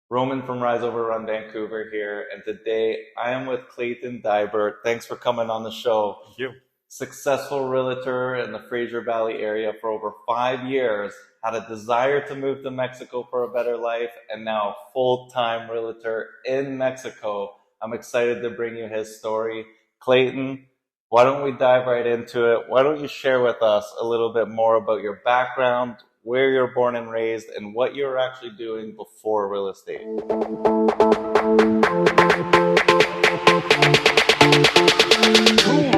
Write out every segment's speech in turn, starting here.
Roman from Rise Over Run Vancouver here, and today I am with Clayton Diebert. Thanks for coming on the show. Thank you. Successful realtor in the Fraser Valley area for over 5 years, had a desire to move to Mexico for a better life, and now full-time realtor in Mexico. I'm excited to bring you his story. Clayton, why don't we dive right into it? Why don't you share with us a little bit more about your background, where you're born and raised, and what you were actually doing before real estate? Cool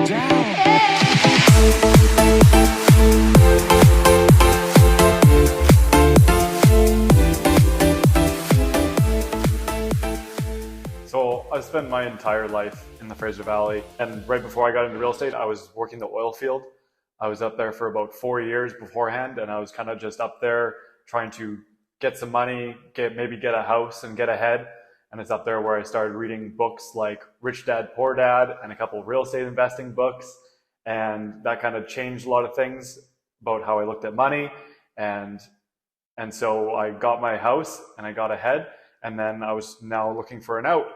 down. So I've spent my entire life in the Fraser Valley, and right before I got into real estate, I was working the oil field. I was up there for about 4 years beforehand, and I was kind of just up there trying to get some money, maybe get a house and get ahead. And it's up there where I started reading books like Rich Dad, Poor Dad and a couple of real estate investing books. And that kind of changed a lot of things about how I looked at money. And and so I got my house and I got ahead, and then I was now looking for an out.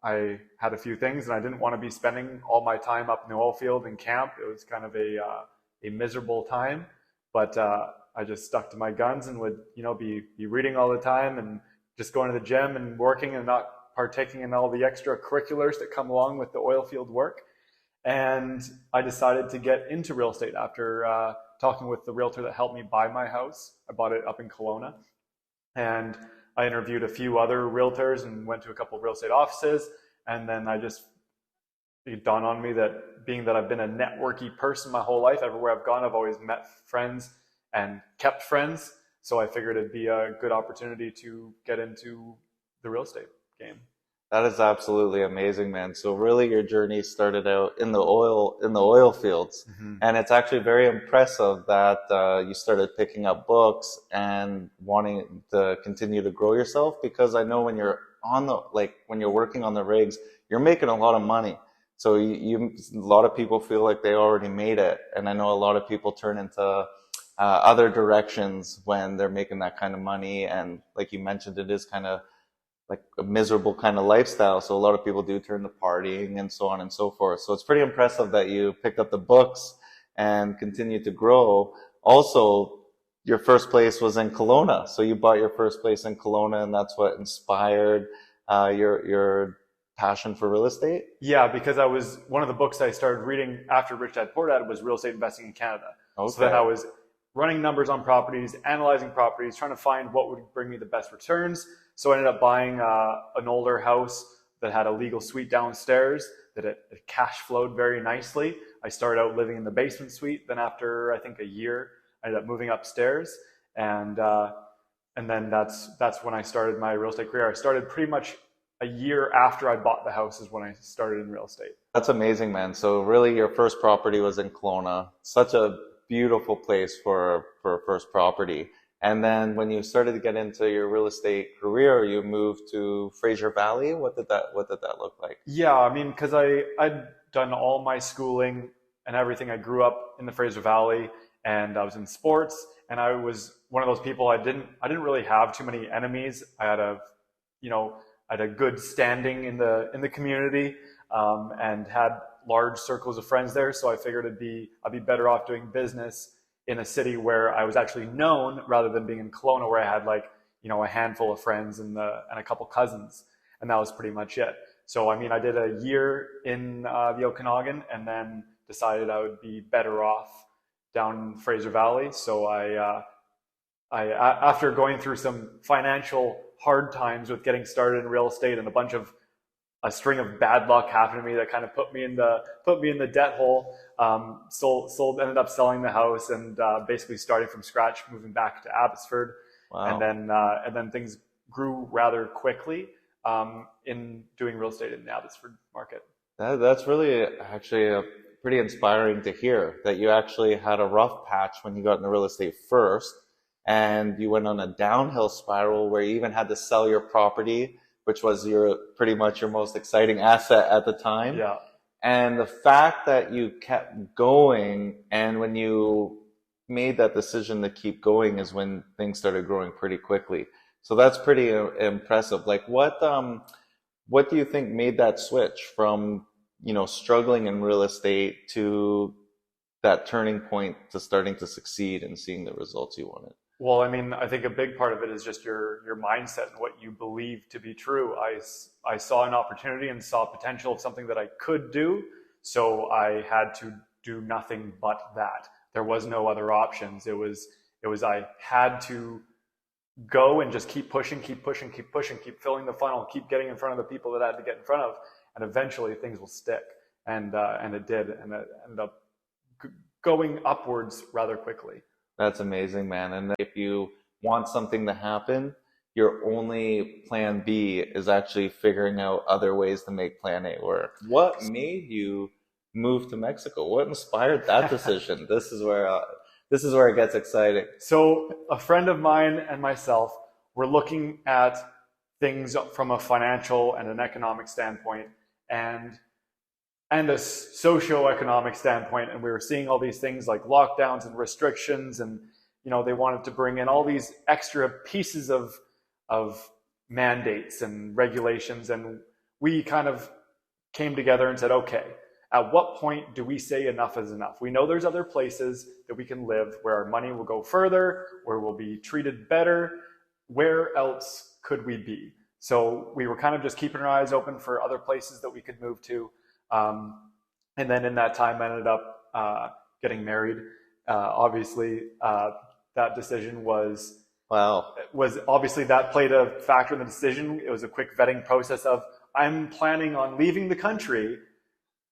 I had a few things, and I didn't want to be spending all my time up in the oil field and camp. It was kind of a miserable time, but I just stuck to my guns and would be reading all the time and just going to the gym and working and not partaking in all the extracurriculars that come along with the oil field work. And I decided to get into real estate after talking with the realtor that helped me buy my house. I bought it up in Kelowna, and I interviewed a few other realtors and went to a couple of real estate offices. And then it dawned on me that being that I've been a networky person my whole life, everywhere I've gone, I've always met friends and kept friends. So I figured it'd be a good opportunity to get into the real estate game. That is absolutely amazing, man. So really your journey started out in the oil fields. Mm-hmm. And it's actually very impressive that you started picking up books and wanting to continue to grow yourself, because I know when you're when you're working on the rigs, you're making a lot of money. So a lot of people feel like they already made it. And I know a lot of people turn into other directions when they're making that kind of money. And like you mentioned, it is kind of like a miserable kind of lifestyle. So a lot of people do turn to partying and so on and so forth. So it's pretty impressive that you picked up the books and continued to grow. Also, your first place was in Kelowna. So you bought your first place in Kelowna, and that's what inspired your passion for real estate? Yeah, because I was one of the books I started reading after Rich Dad Poor Dad was Real Estate Investing in Canada. Okay. So then I was running numbers on properties, analyzing properties, trying to find what would bring me the best returns. So I ended up buying an older house that had a legal suite downstairs that it cash flowed very nicely. I started out living in the basement suite. Then after I think a year, I ended up moving upstairs, and then that's when I started my real estate career. I started pretty much a year after I bought the house is when I started in real estate. That's amazing, man. So really your first property was in Kelowna. Such a beautiful place for a first property. And then when you started to get into your real estate career, you moved to Fraser Valley. What did that look like? Yeah, I mean, because I'd done all my schooling and everything. I grew up in the Fraser Valley, and I was in sports, and I was one of those people. I didn't really have too many enemies. I had a good standing in the community, and had large circles of friends there. So I figured I'd be better off doing business in a city where I was actually known, rather than being in Kelowna where I had a handful of friends and a couple cousins, and that was pretty much it. So I mean, I did a year in the Okanagan, and then decided I would be better off down in Fraser Valley. So after going through some financial hard times with getting started in real estate, and a string of bad luck happened to me that kind of put me in the debt hole. Ended up selling the house, and basically starting from scratch, moving back to Abbotsford. Wow. And then things grew rather quickly in doing real estate in the Abbotsford market. That's really actually pretty inspiring to hear that you actually had a rough patch when you got into real estate first, and you went on a downhill spiral where you even had to sell your property, which was pretty much your most exciting asset at the time. Yeah. And the fact that you kept going, and when you made that decision to keep going, is when things started growing pretty quickly. So that's pretty impressive. Like what do you think made that switch from, struggling in real estate to that turning point to starting to succeed and seeing the results you wanted? Well, I mean, I think a big part of it is just your mindset and what you believe to be true. I saw an opportunity and saw potential of something that I could do, so I had to do nothing but that. There was no other options. It was I had to go and just keep pushing, keep pushing, keep pushing, keep filling the funnel, keep getting in front of the people that I had to get in front of, and eventually things will stick. And it did, and it ended up going upwards rather quickly. That's amazing, man. And if you want something to happen, your only plan B is actually figuring out other ways to make plan A work. What made you move to Mexico? What inspired that decision? This is where it gets exciting. So a friend of mine and myself were looking at things from a financial and an economic standpoint, and a socio-economic standpoint, and we were seeing all these things like lockdowns and restrictions, and they wanted to bring in all these extra pieces of mandates and regulations, and we kind of came together and said, okay, at what point do we say enough is enough? We know there's other places that we can live where our money will go further, where we'll be treated better. Where else could we be? So we were kind of just keeping our eyes open for other places that we could move to. And then in that time, I ended up getting married. Obviously, that decision was Wow. obviously that played a factor in the decision. It was a quick vetting process of, I'm planning on leaving the country.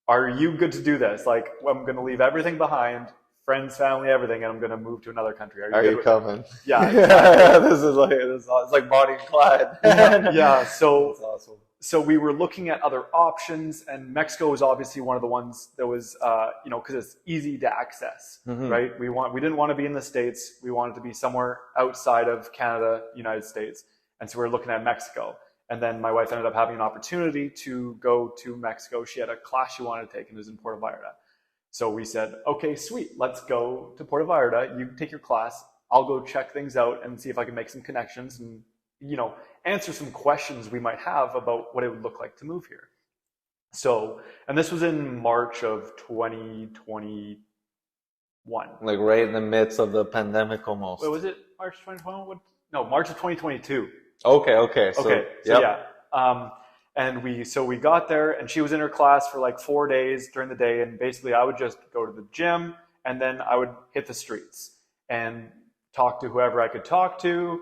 Are you good to do this? Like, I'm going to leave everything behind, friends, family, everything, and I'm going to move to another country. Are you coming? Yeah, exactly. It's like Bonnie and Clyde. Yeah. So That's awesome. so we were looking at other options, and Mexico was obviously one of the ones that was, because it's easy to access, right? We didn't want to be in the States. We wanted to be somewhere outside of Canada, United States. And so we were looking at Mexico. And then my wife ended up having an opportunity to go to Mexico. She had a class she wanted to take, and it was in Puerto Vallarta. So we said, okay, sweet, let's go to Puerto Vallarta. You take your class. I'll go check things out and see if I can make some connections and, answer some questions we might have about what it would look like to move here. So, and this was in March of 2021. Like right in the midst of the pandemic almost. Wait, was it March 2021? No, March of 2022. Okay. So, So yep. yeah. And we got there, and she was in her class for like 4 days during the day, and basically I would just go to the gym, and then I would hit the streets and talk to whoever I could talk to.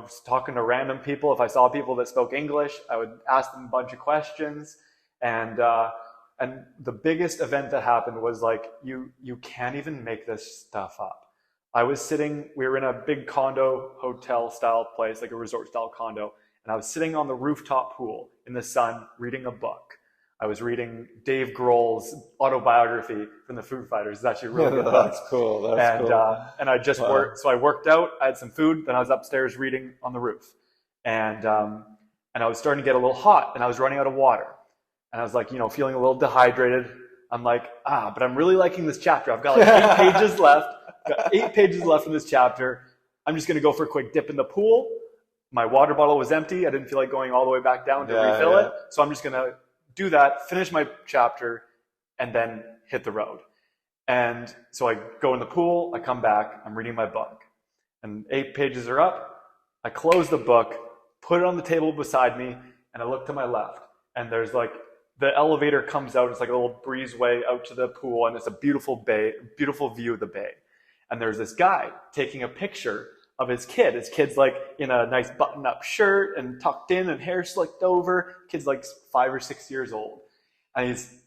Just talking to random people. If I saw people that spoke English, I would ask them a bunch of questions. And the biggest event that happened was like, you can't even make this stuff up. We were in a big condo hotel style place, like a resort style condo. And I was sitting on the rooftop pool in the sun, reading a book. I was reading Dave Grohl's autobiography from the Foo Fighters. It's actually a really good book. That's cool. That's cool. And I just worked. So I worked out. I had some food. Then I was upstairs reading on the roof. And I was starting to get a little hot, and I was running out of water. And I was like, feeling a little dehydrated. I'm like, but I'm really liking this chapter. I've got like 8 pages left. Got 8 pages left in this chapter. I'm just going to go for a quick dip in the pool. My water bottle was empty. I didn't feel like going all the way back down to refill it. So I'm just going to do that, finish my chapter, and then hit the road. And so I go in the pool, I come back, I'm reading my book. And 8 pages are up. I close the book, put it on the table beside me, and I look to my left. And there's like, the elevator comes out, it's like a little breezeway out to the pool, and it's a beautiful bay, beautiful view of the bay. And there's this guy taking a picture of his kid. His kid's like in a nice button-up shirt and tucked in and hair slicked over. Kid's like 5 or 6 years old. And he's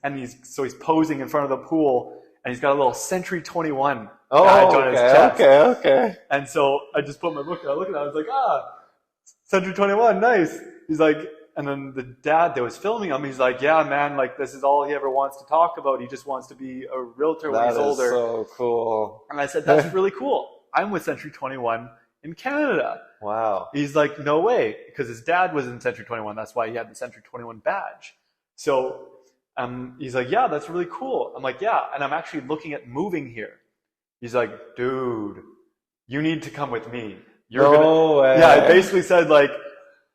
posing in front of the pool, and he's got a little Century 21 badge on his chest. Okay. And so I just put my book and I looked at it, I was like, Century 21, nice. He's like, and then the dad that was filming him, he's like, yeah, man, like this is all he ever wants to talk about. He just wants to be a realtor when he's older. That is so cool. And I said, that's really cool. I'm with Century 21 in Canada. Wow. He's like, no way, because his dad was in Century 21. That's why he had the Century 21 badge. So he's like, yeah, that's really cool. I'm like, yeah, and I'm actually looking at moving here. He's like, dude, you need to come with me. You're gonna, No yeah, it way. basically said like,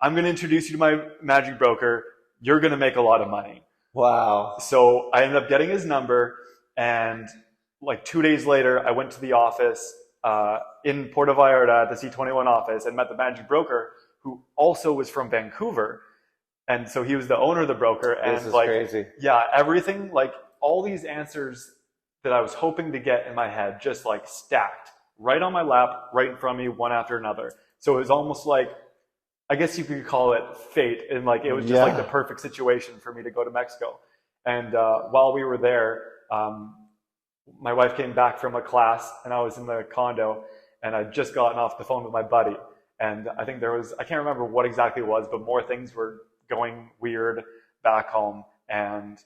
I'm gonna introduce you to my magic broker. You're gonna make a lot of money. Wow. So I ended up getting his number, and like 2 days later, I went to the office in Puerto Vallarta at the C21 office and met the managing broker, who also was from Vancouver, and so he was the owner of the broker. This And is like, crazy. yeah, everything, like all these answers that I was hoping to get in my head, just like stacked right on my lap, right in front of me, one after another. So it was almost like, I guess you could call it fate, and like it was just like the Yeah. perfect situation for me to go to Mexico. And while we were there, my wife came back from a class, and I was in the condo, and I'd just gotten off the phone with my buddy, and I think there was, I can't remember what exactly it was, but more things were going weird back home, and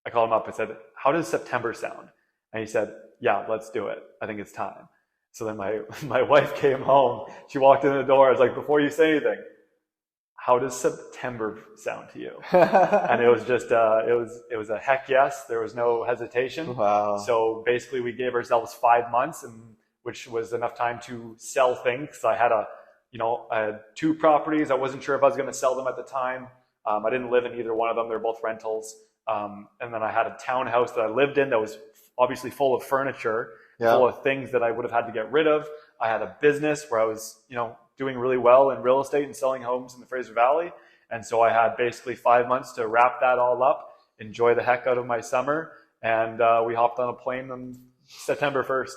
I called him up and said, "How does September sound?" And he said, "Yeah, let's do it. I think it's time." So then my my wife came home. She walked in the door. I was like, "Before you say anything, how does September sound to you?" And it was just it was a heck yes. There was no hesitation. Wow. So basically, we gave ourselves 5 months, and which was enough time to sell things. I had I had two properties. I wasn't sure if I was going to sell them at the time. I didn't live in either one of them. They're both rentals. And then I had a townhouse that I lived in that was obviously full of furniture, Yeah. full of things that I would have had to get rid of. I had a business where I was, doing really well in real estate and selling homes in the Fraser Valley. And so I had basically 5 months to wrap that all up, enjoy the heck out of my summer. And we hopped on a plane on September 1st.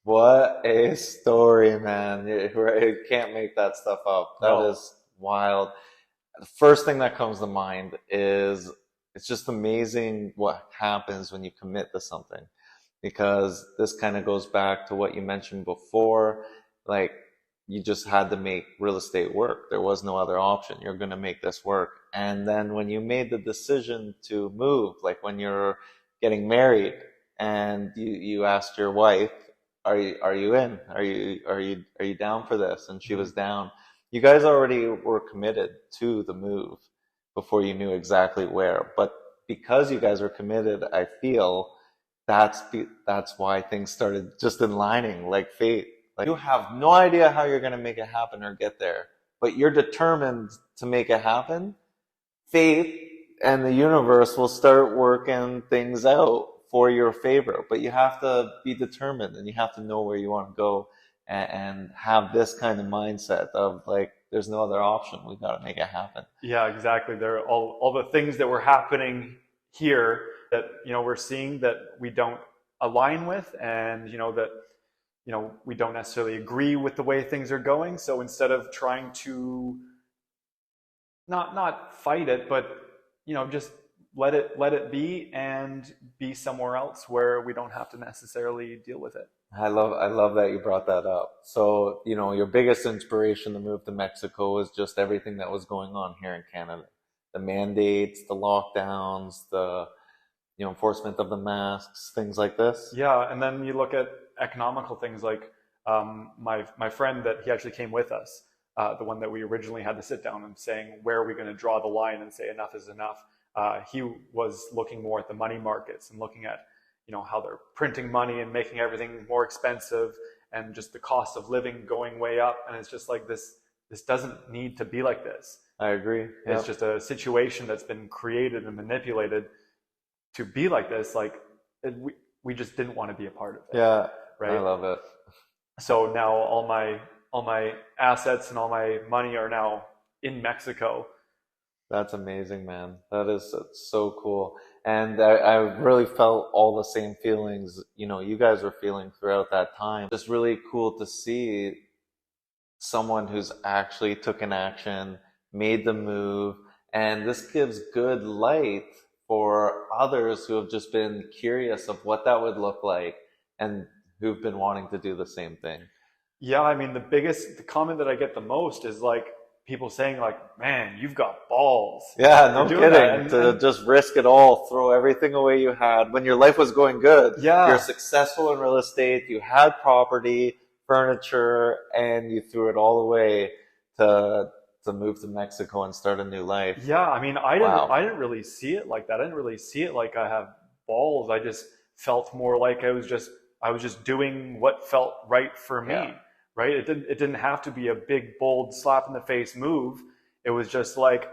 What a story, man. You can't make that stuff up. That No. is wild. The first thing that comes to mind is it's just amazing what happens when you commit to something. Because this kind of goes back to what you mentioned before. Like, you just had to make real estate work. There was no other option. You're going to make this work. And then when you made the decision to move, like when you're getting married and you asked your wife, are you in? Are you down for this? And she was down. You guys already were committed to the move before you knew exactly where. But because you guys were committed, I feel that's why things started just aligning like fate. Like, you have no idea how you're going to make it happen or get there, but you're determined to make it happen. Fate and the universe will start working things out for your favor, but you have to be determined and you have to know where you want to go, and have this kind of mindset of like, there's no other option. We got to make it happen. Yeah, exactly. There are all the things that were happening here that we're seeing that we don't align with, and that we don't necessarily agree with the way things are going. So instead of trying to not fight it, but just let it be and be somewhere else where we don't have to necessarily deal with it. I love that you brought that up. So, your biggest inspiration to move to Mexico was just everything that was going on here in Canada. The mandates, the lockdowns, the enforcement of the masks, things like this. Yeah, and then you look at economical things like my friend that he actually came with us, the one that we originally had to sit down and saying, where are we going to draw the line and say enough is enough? He was looking more at the money markets and looking at how they're printing money and making everything more expensive, and just the cost of living going way up. And it's just like, this doesn't need to be like this. I agree. It's Yep. just a situation that's been created and manipulated to be like this. Like, we just didn't want to be a part of it, Yeah, I right? love it. So now all my assets and all my money are now in Mexico. That's amazing, man. That is so cool. And I really felt all the same feelings, you guys were feeling throughout that time. Just really cool to see someone who's actually took an action, made the move, and this gives good light for others who have just been curious of what that would look like and who've been wanting to do the same thing. Yeah, I mean, the comment that I get the most is like people saying like, "Man, you've got balls Yeah, for no doing that." kidding. To just risk it all, throw everything away you had when your life was going good. You're Yeah, successful in real estate, you had property, furniture, and you threw it all away to move to Mexico and start a new life. yeah. I mean, I didn't Wow. I didn't really see it like that. I didn't really see it like I have balls. I just felt more like I was just doing what felt right for Yeah. me, right? It didn't have to be a big, bold, slap in the face move. It was just like,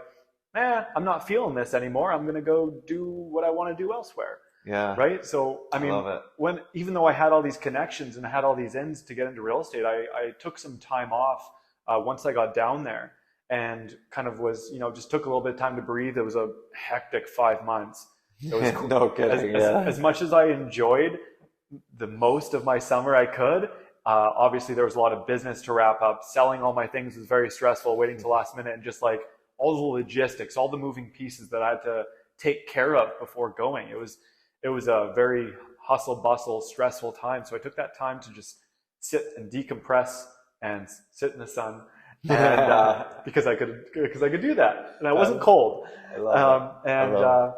I'm not feeling this anymore. I'm going to go do what I want to do elsewhere. Yeah. Right. So, I mean, love it. even though I had all these connections and I had all these ends to get into real estate, I took some time off once I got down there and kind of was, just took a little bit of time to breathe. It was a hectic 5 months. It was cool. No kidding. As much as I enjoyed the most of my summer I could, obviously there was a lot of business to wrap up. Selling all my things was very stressful, waiting till last minute, and just like all the logistics, all the moving pieces that I had to take care of before going. It was a very hustle bustle, stressful time. So I took that time to just sit and decompress and sit in the sun, and because I could do that, and I wasn't cold. I love it.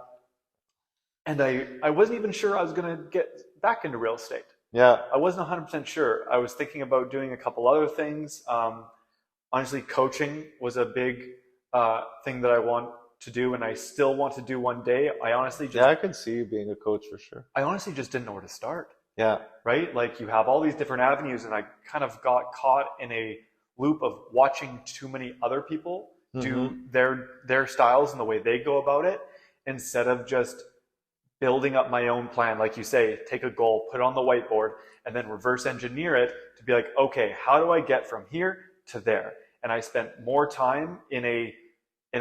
And I wasn't even sure I was going to get back into real estate. Yeah. I wasn't 100% sure. I was thinking about doing a couple other things. Honestly, coaching was a big thing that I want to do, and I still want to do one day. I can see you being a coach for sure. I honestly just didn't know where to start. Yeah. Right? Like, you have all these different avenues, and I kind of got caught in a loop of watching too many other people do their styles and the way they go about it, instead of just building up my own plan. Like you say, take a goal, put it on the whiteboard, and then reverse engineer it to be like, okay, how do I get from here to there? And I spent more time in a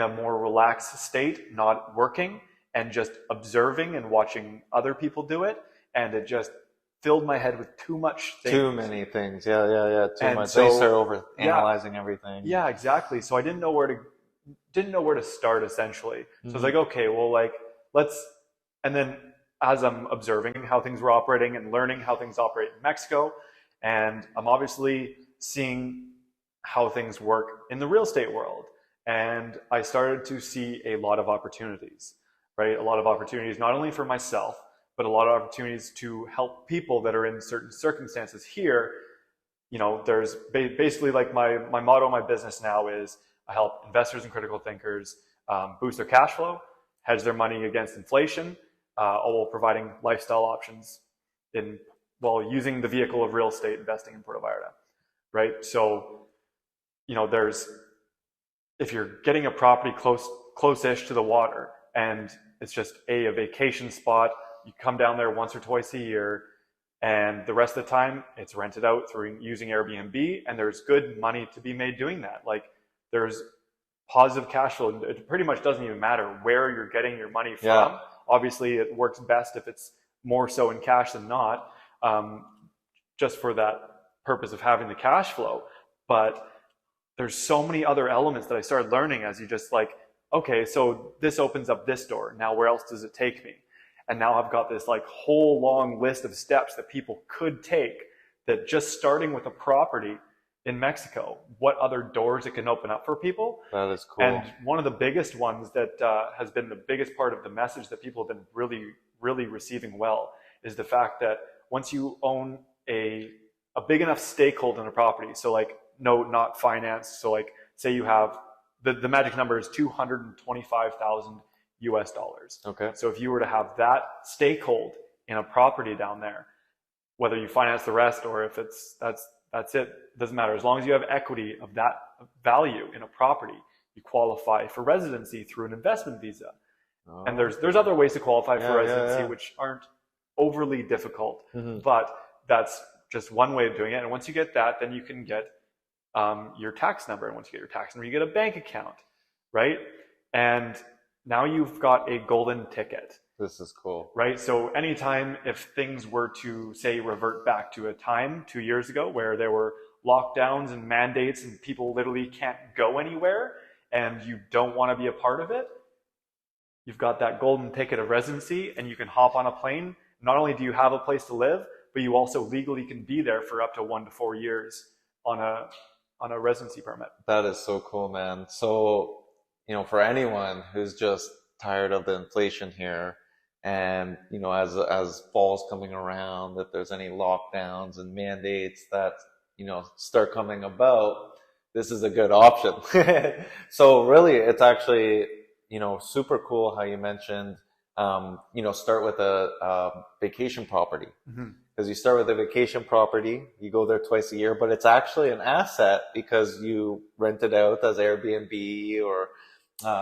more relaxed state, not working, and just observing and watching other people do it. And it just filled my head with too much things. Too many things. Yeah. Too much. So, they start over analyzing everything. Yeah, exactly. So I didn't know where to start, essentially. So I was like, okay, well, like, and then as I'm observing how things were operating and learning how things operate in Mexico, and I'm obviously seeing how things work in the real estate world. And I started to see a lot of opportunities, right? A lot of opportunities, not only for myself, but a lot of opportunities to help people that are in certain circumstances here. There's basically, like, my motto, my business now is I help investors and critical thinkers boost their cash flow, hedge their money against inflation, all while providing lifestyle options using the vehicle of real estate investing in Puerto Vallarta, right? So, if you're getting a property close-ish to the water, and it's just a vacation spot, you come down there once or twice a year, and the rest of the time it's rented out through using Airbnb, and there's good money to be made doing that. Like, there's positive cash flow. It pretty much doesn't even matter where you're getting your money from. Yeah. Obviously, it works best if it's more so in cash than not, just for that purpose of having the cash flow. But there's so many other elements that I started learning as you just like, okay, so this opens up this door. Now where else does it take me? And now I've got this like whole long list of steps that people could take, that just starting with a property in Mexico, what other doors it can open up for people. That is cool. And one of the biggest ones that has been the biggest part of the message that people have been really, really receiving well is the fact that once you own a big enough stakehold in a property, so like, no, not financed. So like, say you have the magic number is $225,000 US. Okay. So if you were to have that stakehold in a property down there, whether you finance the rest or if that's it, doesn't matter. As long as you have equity of that value in a property, you qualify for residency through an investment visa. Oh, and there's other ways to qualify for residency, which aren't overly difficult, but that's just one way of doing it. And once you get that, then you can get your tax number. And once you get your tax number, you get a bank account, right? And now you've got a golden ticket. This is cool. Right? So anytime if things were to, say, revert back to a time 2 years ago where there were lockdowns and mandates and people literally can't go anywhere and you don't want to be a part of it, you've got that golden ticket of residency and you can hop on a plane. Not only do you have a place to live, but you also legally can be there for up to 1 to 4 years on a residency permit. That is so cool, man. So, for anyone who's just tired of the inflation here, and as fall's coming around, if there's any lockdowns and mandates that start coming about, this is a good option. So really, it's actually super cool how you mentioned start with a vacation property, because you start with a vacation property, you go there twice a year, but it's actually an asset because you rent it out as Airbnb or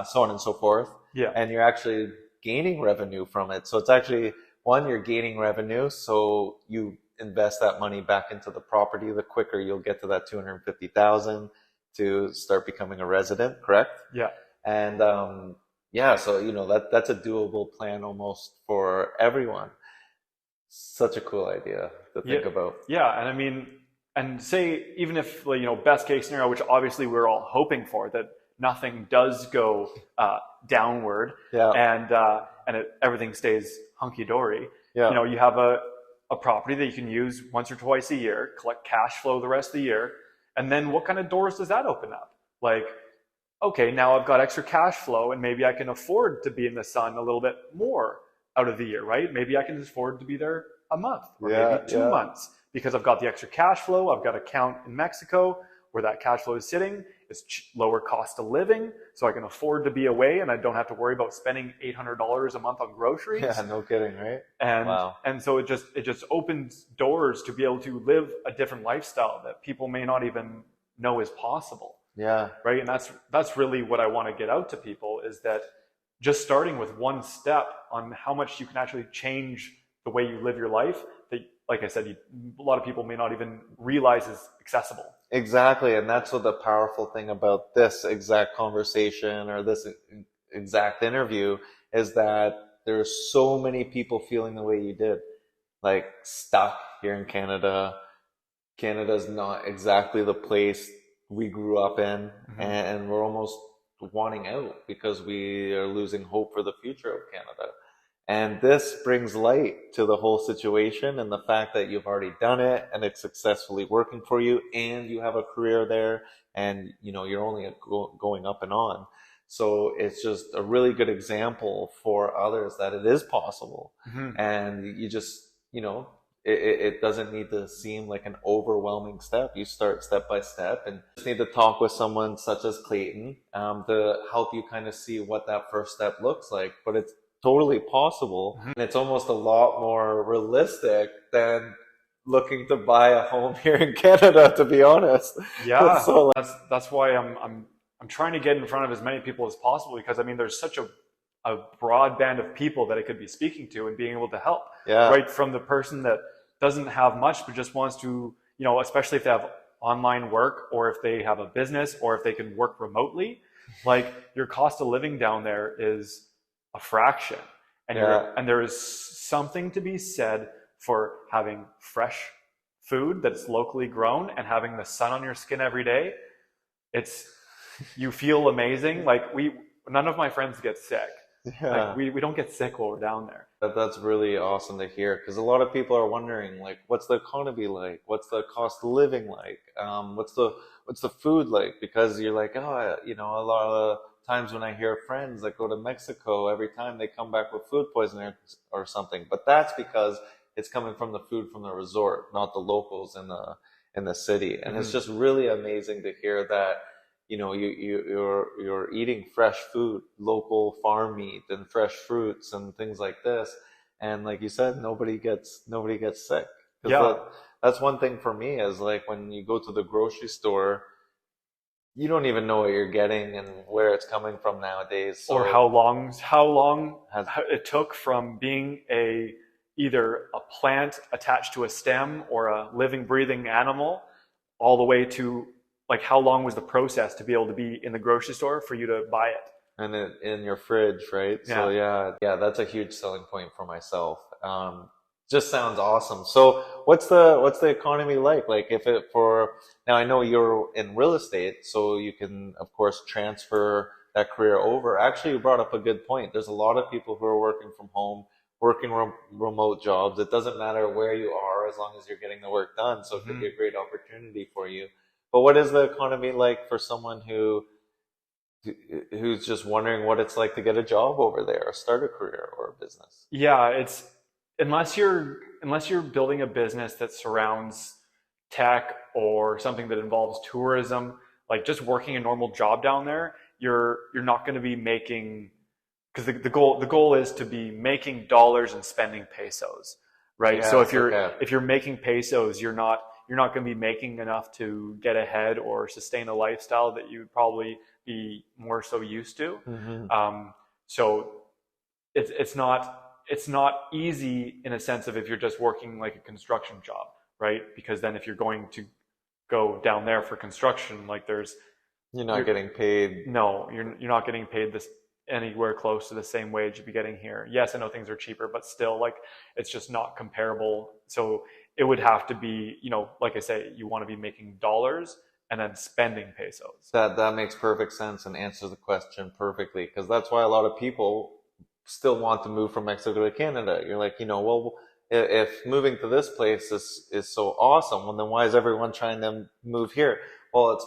so on and so forth, Yeah. and you're actually gaining revenue from it. So it's actually one, you're gaining revenue, so you invest that money back into the property. The quicker you'll get to that 250,000 to start becoming a resident, correct? Yeah. And yeah, so that's a doable plan almost for everyone. Such a cool idea to Yeah. think about. Yeah. And I mean, and say, even if, like, best case scenario, which obviously we're all hoping for, that nothing does go downward Yeah, and everything stays hunky dory. yeah, You have a property that you can use once or twice a year, collect cash flow the rest of the year. And then what kind of doors does that open up? Like, okay, now I've got extra cash flow and maybe I can afford to be in the sun a little bit more out of the year, right? Maybe I can afford to be there a month or yeah, maybe 2 months because I've got the extra cash flow. I've got an account in Mexico where that cash flow is sitting. It's lower cost of living, so I can afford to be away and I don't have to worry about spending $800 a month on groceries. yeah. No kidding, right? And Wow. and so it just opens doors to be able to live a different lifestyle that people may not even know is possible, Yeah, right? And that's really what I want to get out to people, is that just starting with one step on how much you can actually change the way you live your life, that, like I said, a lot of people may not even realize is accessible. exactly. And that's what the powerful thing about this exact conversation or this exact interview is, that there's so many people feeling the way you did, like stuck here in Canada. Canada's not exactly the place we grew up in, Mm-hmm. and we're almost wanting out because we are losing hope for the future of Canada. And this brings light to the whole situation and the fact that you've already done it and it's successfully working for you and you have a career there, and you're only going up and on. So it's just a really good example for others that it is possible. Mm-hmm. And you just, it doesn't need to seem like an overwhelming step. You start step by step, and just need to talk with someone such as Clayton to help you kind of see what that first step looks like. But it's totally possible, Mm-hmm. and it's almost a lot more realistic than looking to buy a home here in Canada, to be honest. Yeah, So that's why I'm trying to get in front of as many people as possible, because I mean there's such a broad band of people that it could be speaking to and being able to help. yeah, Right from the person that doesn't have much but just wants to, especially if they have online work or if they have a business or if they can work remotely, like your cost of living down there is a fraction. And yeah, and there is something to be said for having fresh food that's locally grown and having the sun on your skin every day. It's You feel amazing. Like none of my friends get sick. yeah. Like we don't get sick while we're down there. That's really awesome to hear, because a lot of people are wondering, like, what's the economy like? What's the cost of living like? What's the food like? Because you're like, oh, a lot of times when I hear friends that go to Mexico, every time they come back with food poisoning or something. But that's because it's coming from the food from the resort, not the locals in the city. And it's Mm-hmm. just really amazing to hear that you're eating fresh food, local farm meat and fresh fruits and things like this. And like you said, nobody gets sick. Yeah. Because that's one thing for me, is like when you go to the grocery store, you don't even know what you're getting and where it's coming from nowadays. Or So how long has it took from being either a plant attached to a stem or a living, breathing animal, all the way to, like, how long was the process to be able to be in the grocery store for you to buy it? and in your fridge, right? So Yeah. yeah, that's a huge selling point for myself. Just sounds awesome. So what's the economy like? Like, if it for now, I know you're in real estate, so you can of course transfer that career over. Actually, you brought up a good point. There's a lot of people who are working from home, working remote jobs. It doesn't matter where you are as long as you're getting the work done. So it could Mm-hmm. be a great opportunity for you. But what is the economy like for someone who's just wondering what it's like to get a job over there, or start a career or a business? Yeah, it's unless you're building a business that surrounds tech or something that involves tourism, like just working a normal job down there, you're not going to be making, because the goal is to be making dollars and spending pesos, right? So Yes, okay. if you're making pesos, you're not going to be making enough to get ahead or sustain a lifestyle that you would probably be more so used to. Hmm. So it's not easy in a sense of if you're just working like a construction job, right? Because then if you're going to go down there for construction, like You're not you're getting paid. no, you're not getting paid this anywhere close to the same wage you'd be getting here. Yes, I know things are cheaper, but still, like, it's just not comparable. So it would have to be, like I say, you want to be making dollars and then spending pesos. That makes perfect sense and answers the question perfectly, because that's why a lot of people still want to move from Mexico to Canada. You're like, well, if moving to this place is so awesome, well, then why is everyone trying to move here? Well, it's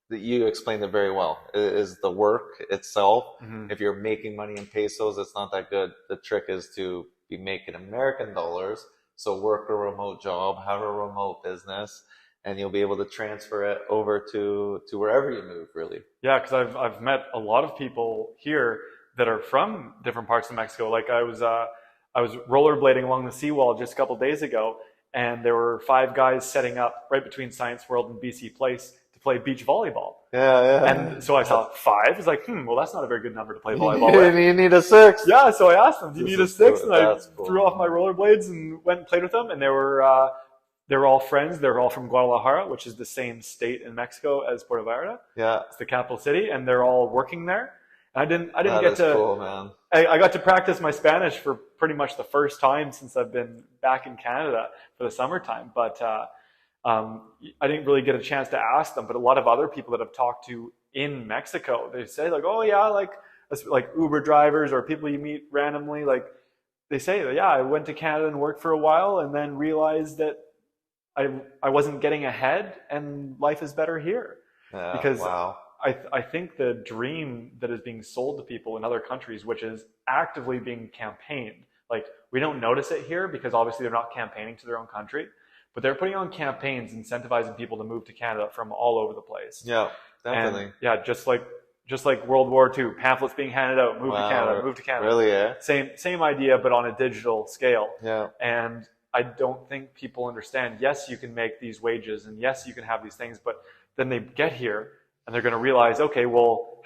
you explained it very well. It is the work itself. Mm-hmm. If you're making money in pesos, it's not that good. The trick is to be making American dollars. So work a remote job, have a remote business, and you'll be able to transfer it over to wherever you move, really. Yeah, because I've met a lot of people here that are from different parts of Mexico. Like I was rollerblading along the seawall just a couple days ago, and there were five guys setting up right between Science World and BC Place to play beach volleyball. Yeah, yeah. And so I thought five. It's like, well, that's not a very good number to play volleyball with. You need a six. Yeah, so I asked them, "Do you need a six?" Cool. And I That's cool. threw off my rollerblades and went and played with them. And they were all friends. They were all from Guadalajara, which is the same state in Mexico as Puerto Vallarta. Yeah, It's the capital city, and they're all working there. And I didn't that get is to. cool, man. I got to practice my Spanish for pretty much the first time since I've been back in Canada for the summertime. But I didn't really get a chance to ask them. But a lot of other people that I've talked to in Mexico, they say like, "Oh yeah, like Uber drivers or people you meet randomly, like they say, yeah, I went to Canada and worked for a while, and then realized that I wasn't getting ahead, and life is better here." Yeah, Because wow. I think the dream that is being sold to people in other countries, which is actively being campaigned, like we don't notice it here because obviously they're not campaigning to their own country, but they're putting on campaigns incentivizing people to move to Canada from all over the place. Yeah, definitely. And yeah, just like World War II, pamphlets being handed out, move to Canada, move to Canada. Really, eh? Same idea, but on a digital scale. Yeah. And I don't think people understand, yes, you can make these wages and yes, you can have these things, but then they get here and they're going to realize, okay, well,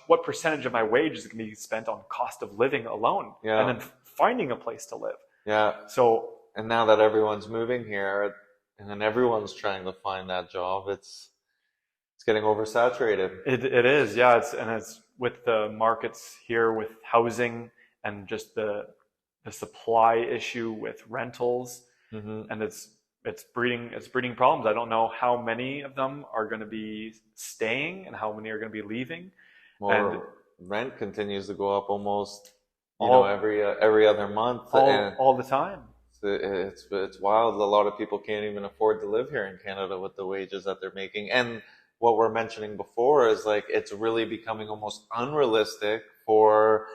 what percentage of my wage is going to be spent on cost of living alone? Yeah. And then finding a place to live. Yeah. So, and now that everyone's moving here and then everyone's trying to find that job, it's getting oversaturated. it is, yeah. It's with the markets here with housing and just the supply issue with rentals, Mm-hmm. and it's breeding problems. I don't know how many of them are going to be staying and how many are going to be leaving. Well, And rent continues to go up almost, all every other month, and all the time. it's wild. A lot of people can't even afford to live here in Canada with the wages that they're making. And what we're mentioning before is like it's really becoming almost unrealistic for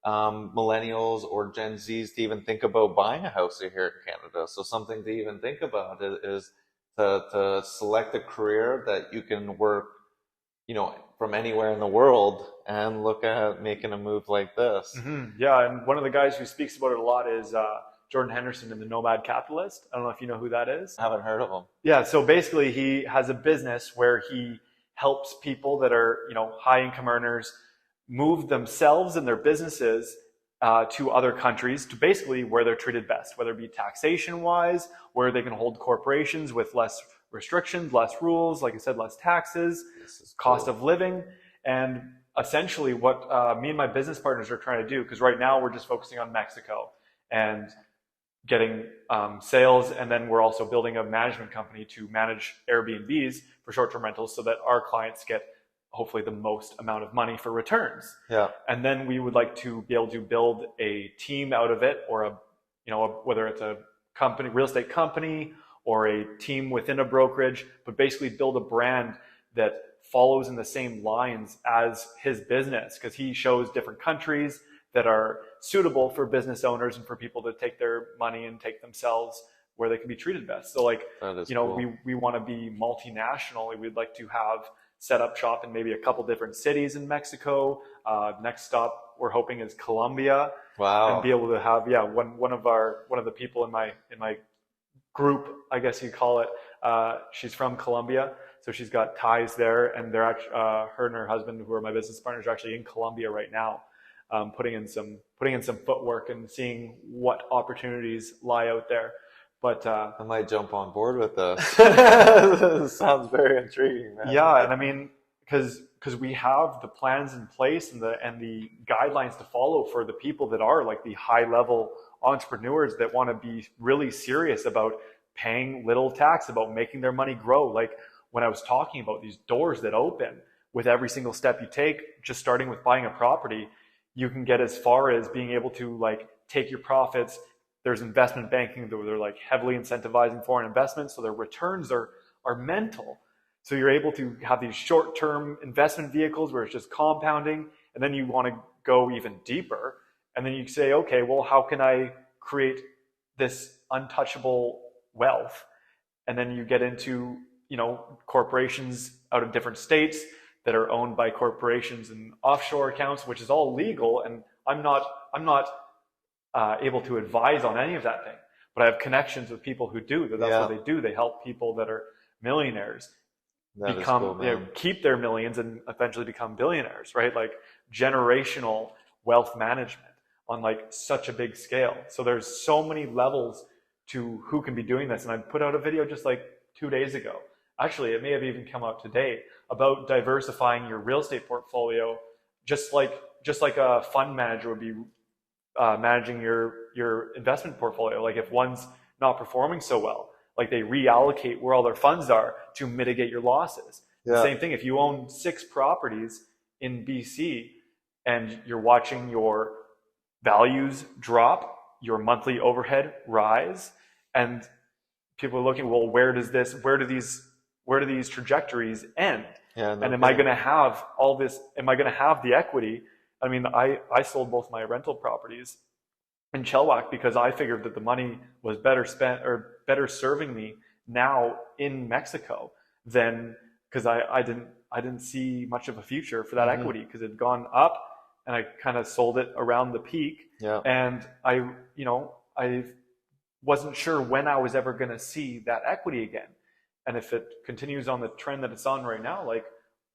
millennials or Gen Zs to even think about buying a house here in Canada. So something to even think about is to select a career that you can work, from anywhere in the world and look at making a move like this. Mm-hmm. Yeah, and one of the guys who speaks about it a lot is Jordan Henderson in The Nomad Capitalist. I don't know if you know who that is. I haven't heard of him. Yeah, so basically he has a business where he helps people that are, high income earners move themselves and their businesses to other countries to basically where they're treated best, whether it be taxation wise, where they can hold corporations with less restrictions, less rules, like I said, less taxes, cost of living. And essentially what me and my business partners are trying to do, because right now we're just focusing on Mexico and getting sales, and then we're also building a management company to manage Airbnbs for short-term rentals so that our clients get hopefully the most amount of money for returns. Yeah. And then we would like to be able to build a team out of it, or whether it's a company, real estate company, or a team within a brokerage, but basically build a brand that follows in the same lines as his business, because he shows different countries that are suitable for business owners and for people to take their money and take themselves where they can be treated best. So cool. we want to be multinational. We'd like to have set up shop in maybe a couple different cities in Mexico. Next stop, we're hoping is Colombia, and be Wow. able to have one of the people in my group, I guess you call it. She's from Colombia, so she's got ties there, and they're actually her and her husband, who are my business partners, are actually in Colombia right now, putting in some footwork and seeing what opportunities lie out there. But I might jump on board with this. This sounds very intriguing, man. yeah, and I mean, because we have the plans in place and the guidelines to follow for the people that are like the high level entrepreneurs that want to be really serious about paying little tax, about making their money grow. Like when I was talking about these doors that open with every single step you take, just starting with buying a property, you can get as far as being able to like take your profits. There's investment banking that they're like heavily incentivizing foreign investments, so their returns are mental. So you're able to have these short-term investment vehicles where it's just compounding, and then you want to go even deeper, and then you say, okay, well, how can I create this untouchable wealth? And then you get into, corporations out of different states that are owned by corporations and offshore accounts, which is all legal. And I'm not able to advise on any of that thing, but I have connections with people who do. That's Yeah, what they do. They help people that are millionaires that is cool, man. keep their millions and eventually become billionaires, right? Like generational wealth management on like such a big scale. So there's so many levels to who can be doing this. And I put out a video just like 2 days ago. Actually, it may have even come out today about diversifying your real estate portfolio, just like a fund manager would be managing your investment portfolio. Like if one's not performing so well, like they reallocate where all their funds are to mitigate your losses. The Yeah, same thing, if you own 6 properties in BC and you're watching your values drop, your monthly overhead rise, and people are looking, well, where do these trajectories end? yeah, no And am I kidding. going to have all this? Am I going to have the equity? I mean, I sold both my rental properties in Chelwak because I figured that the money was better spent or better serving me now in Mexico than because I didn't see much of a future for that Hmm. equity because it had gone up and I kind of sold it around the peak, Yeah, and I wasn't sure when I was ever going to see that equity again. And if it continues on the trend that it's on right now, like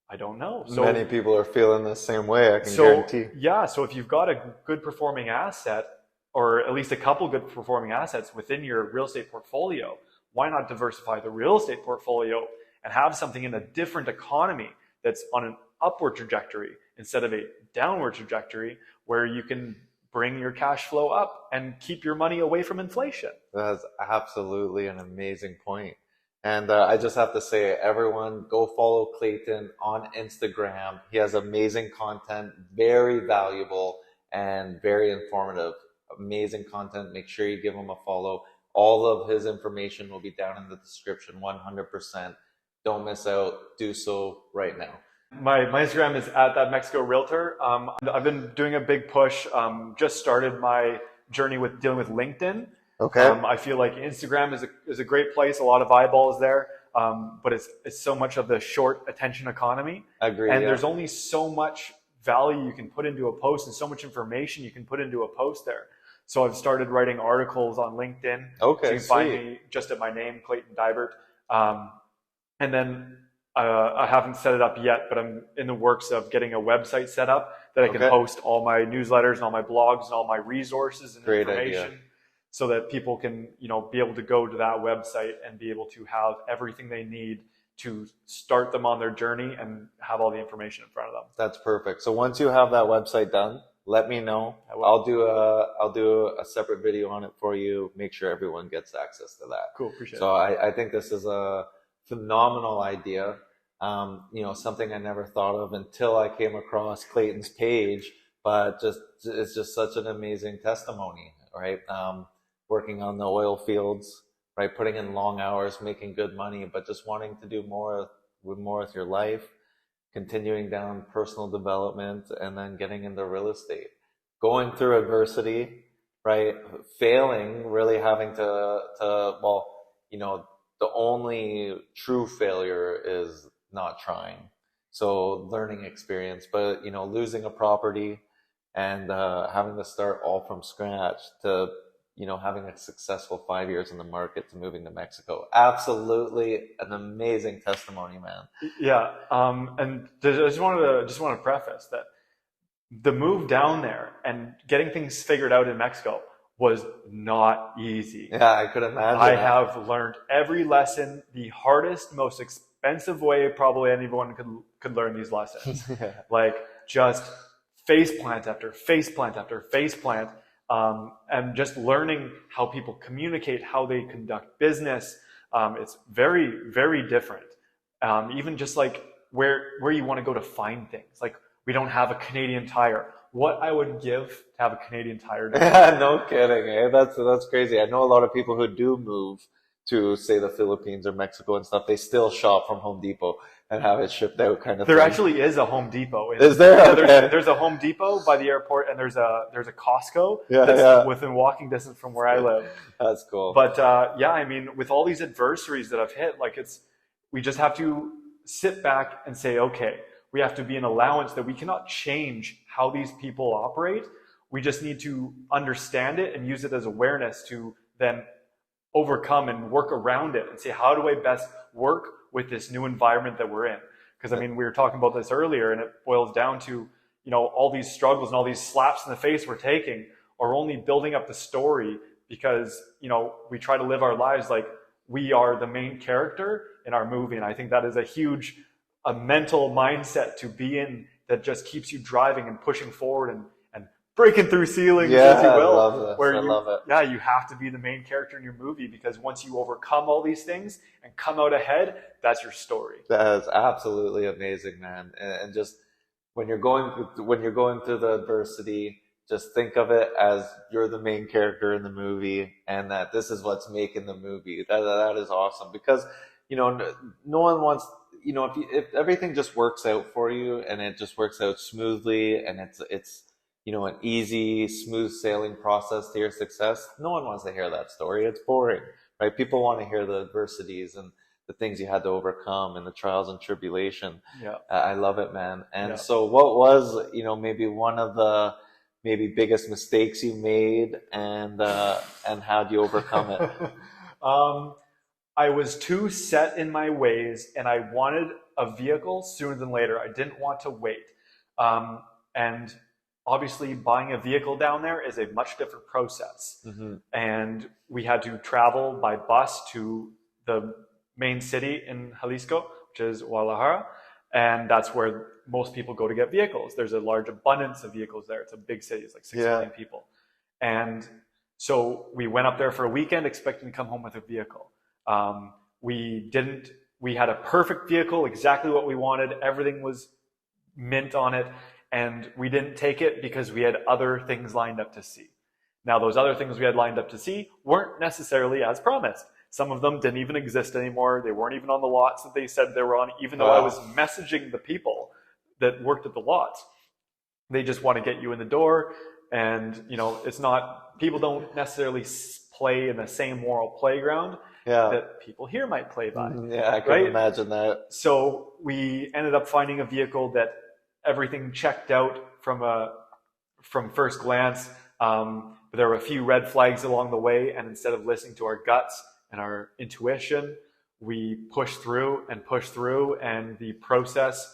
I don't know. many people are feeling the same way, I can So guarantee. yeah, so if you've got a good performing asset, or at least a couple good performing assets within your real estate portfolio, why not diversify the real estate portfolio and have something in a different economy that's on an upward trajectory instead of a downward trajectory where you can bring your cash flow up and keep your money away from inflation? That's absolutely an amazing point. And I just have to say, everyone, go follow Clayton on Instagram. He has amazing content, very valuable and very informative. Amazing content. Make sure you give him a follow. All of his information will be down in the description, 100%. Don't miss out. Do so right now. My Instagram is at that Mexico Realtor. I've been doing a big push. Just started my journey with dealing with LinkedIn. Okay. I feel like Instagram is a great place. A lot of eyeballs there, but it's so much of the short attention economy, Agree. and Yeah. there's only so much value you can put into a post and so much information you can put into a post there. So I've started writing articles on LinkedIn. So Okay. you can find Sweet. me just at my name, Clayton Diebert. Um, and then I haven't set it up yet, but I'm in the works of getting a website set up that I can Okay. host all my newsletters and all my blogs and all my resources and Great idea. information so that people can, be able to go to that website and be able to have everything they need to start them on their journey and have all the information in front of them. That's perfect. So once you have that website done, let me know. I will. I'll do a separate video on it for you. Make sure everyone gets access to that. Cool. Appreciate So it. I think this is a phenomenal idea. Something I never thought of until I came across Clayton's page, but it's just such an amazing testimony, right? Working on the oil fields, right? Putting in long hours, making good money, but just wanting to do more with your life, continuing down personal development, and then getting into real estate, going through adversity, right? Failing, really having well, the only true failure is not trying. So learning experience, but losing a property, and having to start all from scratch to, having a successful 5 years in the market to moving to Mexico. Absolutely an amazing testimony, man. Yeah, and I just want to preface that the move down there and getting things figured out in Mexico was not easy. Yeah, I could imagine. I have learned every lesson the hardest, most expensive way probably anyone could learn these lessons. Yeah. Like just face plant after face plant after face plant, and just learning how people communicate, how they conduct business. It's very, very different. Even just like where you want to go to find things. Like we don't have a Canadian Tire. What I would give to have a Canadian Tire. No kidding, eh? That's crazy. I know a lot of people who do move to, say, the Philippines or Mexico and stuff. They still shop from Home Depot and have it shipped out, kind of There thing. actually is a Home Depot. Is there? Yeah, Okay. there's a Home Depot by the airport, and there's a Costco Yeah, that's yeah. within walking distance from where I live. That's cool. But yeah, I mean, with all these adversaries that I've hit, like we just have to sit back and say, okay, we have to be an allowance that we cannot change how these people operate. We just need to understand it and use it as awareness to then overcome and work around it and say, how do I best work with this new environment that we're in? Because I mean, we were talking about this earlier, and it boils down to, all these struggles and all these slaps in the face we're taking are only building up the story because, we try to live our lives like we are the main character in our movie. And I think that is a mental mindset to be in that just keeps you driving and pushing forward and breaking through ceilings, as you will. I love this. I love it. Yeah, you have to be the main character in your movie because once you overcome all these things and come out ahead, that's your story. That is absolutely amazing, man. And just when you're going through the adversity, just think of it as you're the main character in the movie, and that this is what's making the movie. That is awesome because no one wants. If everything just works out for you and it just works out smoothly and it's an easy, smooth sailing process to your success, no one wants to hear that story. It's boring, right? People want to hear the adversities and the things you had to overcome and the trials and tribulation. Yeah. I love it, man. And Yeah. so what was, maybe one of the biggest mistakes you made, and how do you overcome it? I was too set in my ways, and I wanted a vehicle sooner than later. I didn't want to wait. And obviously, buying a vehicle down there is a much different process. Mm-hmm. And we had to travel by bus to the main city in Jalisco, which is Guadalajara. And that's where most people go to get vehicles. There's a large abundance of vehicles there. It's a big city. It's like 6 million people. And so we went up there for a weekend expecting to come home with a vehicle. We had a perfect vehicle, exactly what we wanted. Everything was mint on it. And we didn't take it because we had other things lined up to see. Now, those other things we had lined up to see weren't necessarily as promised. Some of them didn't even exist anymore. They weren't even on the lots that they said they were on, even though I was messaging the people that worked at the lots. They just want to get you in the door. And, it's not, people don't necessarily play in the same moral playground that people here might play by. Yeah, I can imagine that. So we ended up finding a vehicle that everything checked out from first glance. But there were a few red flags along the way, and instead of listening to our guts and our intuition, we pushed through, and the process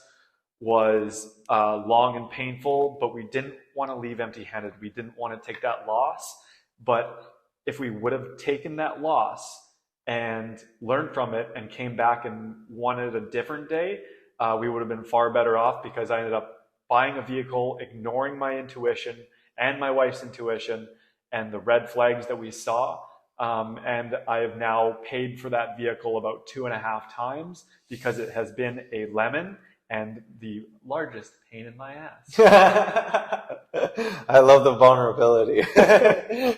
was long and painful, but we didn't want to leave empty-handed. We didn't want to take that loss. But if we would have taken that loss and learned from it and came back and wanted a different day, we would have been far better off, because I ended up buying a vehicle, ignoring my intuition and my wife's intuition and the red flags that we saw. And I have now paid for that vehicle about 2.5 times because it has been a lemon and the largest pain in my ass. I love the vulnerability.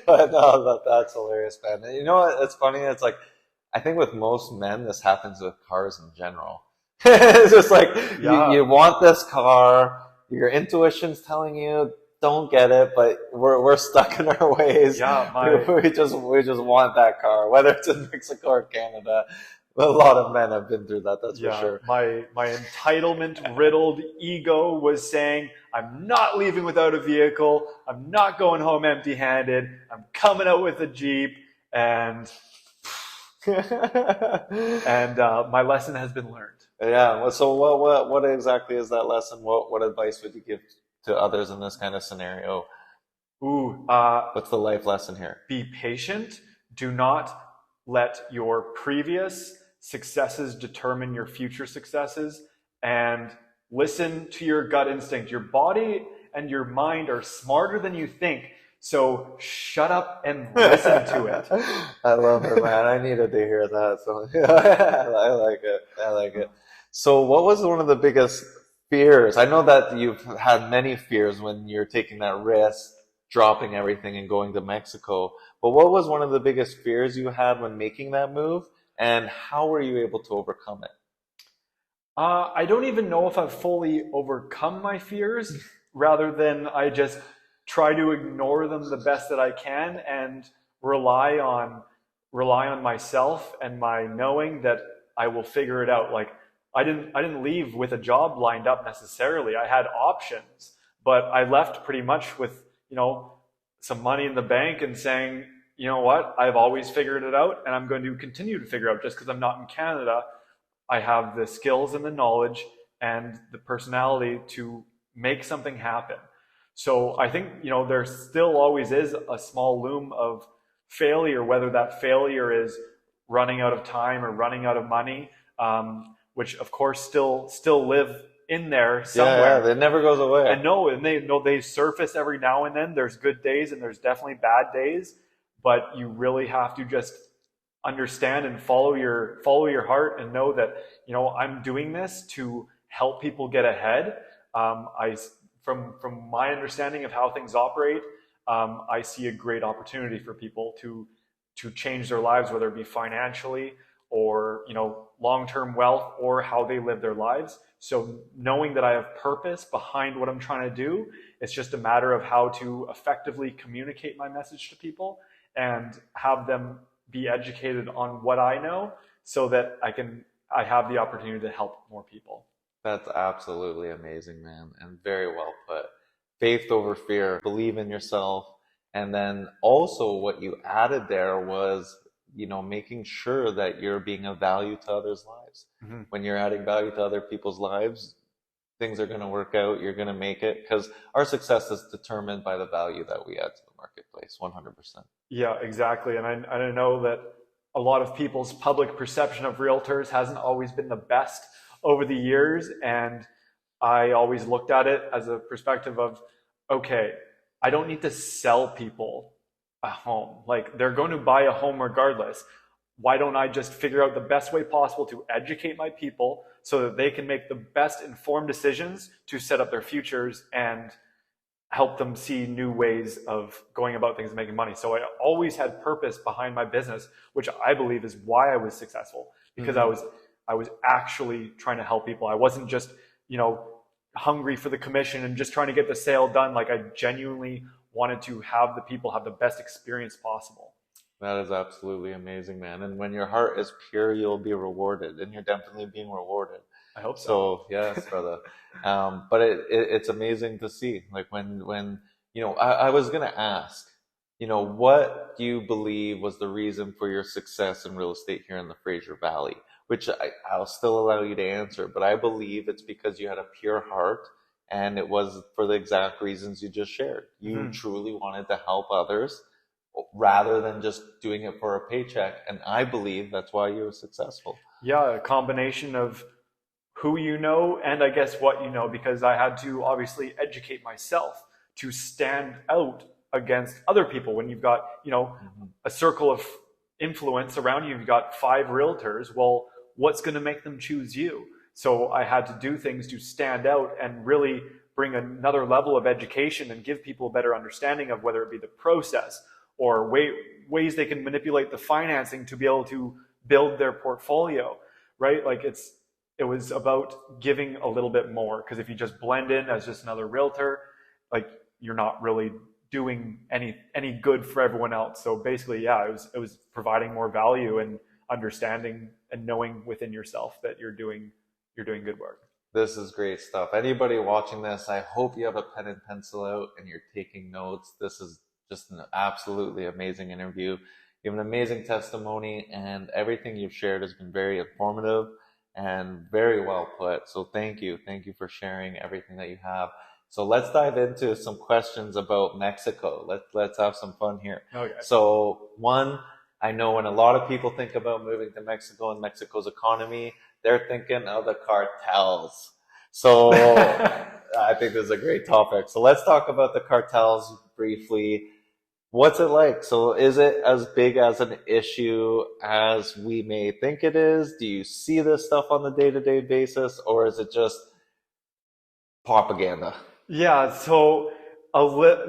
But no, that's hilarious, man. And you know what? It's funny. It's like, I think with most men, this happens with cars in general. It's just like, you want this car, your intuition's telling you, don't get it, but we're stuck in our ways. Yeah, we just want that car, whether it's in Mexico or Canada. A lot of men have been through that, that's for Yeah, sure. my entitlement riddled ego was saying, I'm not leaving without a vehicle. I'm not going home empty handed. I'm coming out with a Jeep. And my lesson has been learned. Yeah. So what exactly is that lesson? What advice would you give to others in this kind of scenario? Ooh, What's the life lesson here? be patient. Do not let your previous successes determine your future successes, and listen to your gut instinct. Your body and your mind are smarter than you think. So shut up and listen to it. I love it, man. I needed to hear that. So I like it. I like it. So what was one of the biggest fears? I know that you've had many fears when you're taking that risk, dropping everything and going to Mexico. But what was one of the biggest fears you had when making that move, and how were you able to overcome it? I don't even know if I've fully overcome my fears, rather than I just try to ignore them the best that I can and rely on rely on myself and my knowing that I will figure it out. Like I didn't leave with a job lined up necessarily. I had options, but I left pretty much with, some money in the bank and saying, you know what, I've always figured it out and I'm going to continue to figure it out. Just because I'm not in Canada, I have the skills and the knowledge and the personality to make something happen. So I think, there still always is a small loom of failure, whether that failure is running out of time or running out of money, which of course still live in there Yeah, somewhere. it never goes away. And no, and they know they surface every now and then. There's good days and there's definitely bad days, but you really have to just understand and follow your heart and know that, I'm doing this to help people get ahead. I from my understanding of how things operate, I see a great opportunity for people to change their lives, whether it be financially or long-term wealth, or how they live their lives. So knowing that I have purpose behind what I'm trying to do, it's just a matter of how to effectively communicate my message to people and have them be educated on what I know, so that I have the opportunity to help more people. That's absolutely amazing, man, and very well put. Faith over fear, believe in yourself. And then also what you added there was, making sure that you're being of value to others' lives. Mm-hmm. When you're adding value to other people's lives, things are going to work out. You're going to make it, because our success is determined by the value that we add to the marketplace, 100%. Yeah, exactly. And I know that a lot of people's public perception of realtors hasn't always been the best over the years. And I always looked at it as a perspective of, okay, I don't need to sell people a home. Like, they're going to buy a home regardless. Why don't I just figure out the best way possible to educate my people so that they can make the best informed decisions to set up their futures and help them see new ways of going about things and making money. So I always had purpose behind my business, which I believe is why I was successful, because Mm-hmm. I was actually trying to help people. I wasn't just, hungry for the commission and just trying to get the sale done. Like, I genuinely wanted to have the people have the best experience possible. That is absolutely amazing, man. And when your heart is pure, you'll be rewarded, and you're definitely being rewarded. I hope so. So yes, brother. But it's amazing to see. Like when I was gonna ask, what do you believe was the reason for your success in real estate here in the Fraser Valley? Which I'll still allow you to answer, but I believe it's because you had a pure heart, and it was for the exact reasons you just shared. You Mm-hmm. truly wanted to help others rather than just doing it for a paycheck. And I believe that's why you were successful. Yeah, a combination of who you know and I guess what you know, because I had to obviously educate myself to stand out against other people. When you've got, Mhm. a circle of influence around you, you've got five realtors, well, what's going to make them choose you? So I had to do things to stand out and really bring another level of education and give people a better understanding of whether it be the process or ways they can manipulate the financing to be able to build their portfolio, right? Like, it was about giving a little bit more, because if you just blend in as just another realtor, like, you're not really doing any good for everyone else. So basically, yeah, it was providing more value and understanding and knowing within yourself that you're doing good work. This is great stuff. Anybody watching this, I hope you have a pen and pencil out and you're taking notes. This is just an absolutely amazing interview. You have an amazing testimony, and everything you've shared has been very informative and very well put. So thank you. Thank you for sharing everything that you have. So let's dive into some questions about Mexico. Let's have some fun here. Okay. So one, I know when a lot of people think about moving to Mexico and Mexico's economy, they're thinking of the cartels. So I think this is a great topic. So let's talk about the cartels briefly. What's it like? So is it as big as an issue as we may think it is? Do you see this stuff on the day-to-day basis, or is it just propaganda? Yeah, so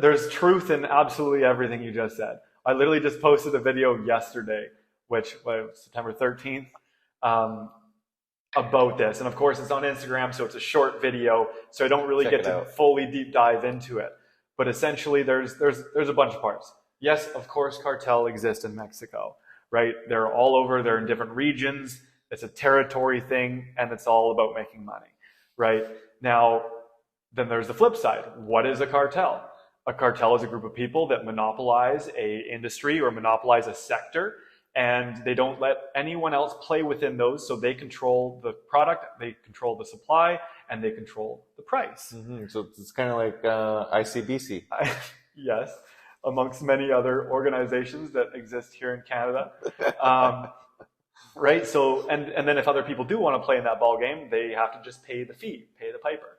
there's truth in absolutely everything you just said. I literally just posted a video yesterday, which was September 13th, about this. And of course, it's on Instagram, so it's a short video, so I don't really get to fully deep dive into it. But essentially, there's a bunch of parts. Yes, of course, cartel exists in Mexico, right? They're all over. They're in different regions. It's a territory thing, and it's all about making money, right? Now, then there's the flip side. What is a cartel? A cartel is a group of people that monopolize a industry or monopolize a sector, and they don't let anyone else play within those, so they control the product, they control the supply, and they control the price. Mm-hmm. So it's kind of like ICBC. Yes, amongst many other organizations that exist here in Canada. Right? So, and then if other people do want to play in that ball game, they have to just pay the fee, pay the piper.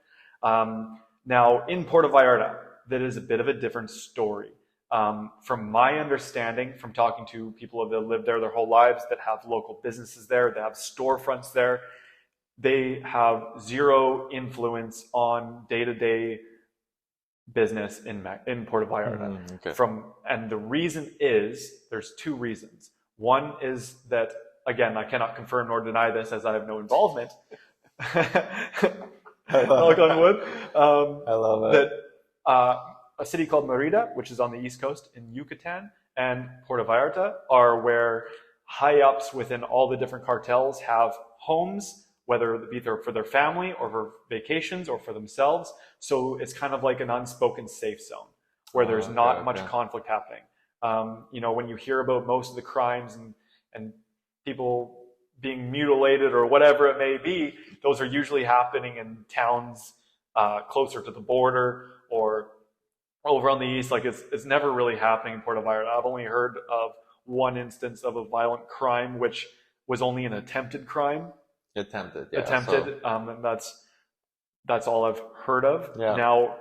Now, in Puerto Vallarta, that is a bit of a different story. From my understanding, from talking to people that live there their whole lives, that have local businesses there, that have storefronts there, they have zero influence on day-to-day business in Puerto Vallarta. Okay. And the reason is, there's two reasons. One is that, again, I cannot confirm nor deny this as I have no involvement. Knock on wood. I love it. That a city called Mérida, which is on the east coast in Yucatan, and Puerto Vallarta are where high-ups within all the different cartels have homes, whether it be for their family or for vacations or for themselves. So it's kind of like an unspoken safe zone where there's not much conflict happening. When you hear about most of the crimes and people being mutilated or whatever it may be, those are usually happening in towns closer to the border or over on the east. Like it's never really happening in Puerto Vallarta. I've only heard of one instance of a violent crime, which was only an attempted crime. Attempted. And that's all I've heard of. Yeah. Now,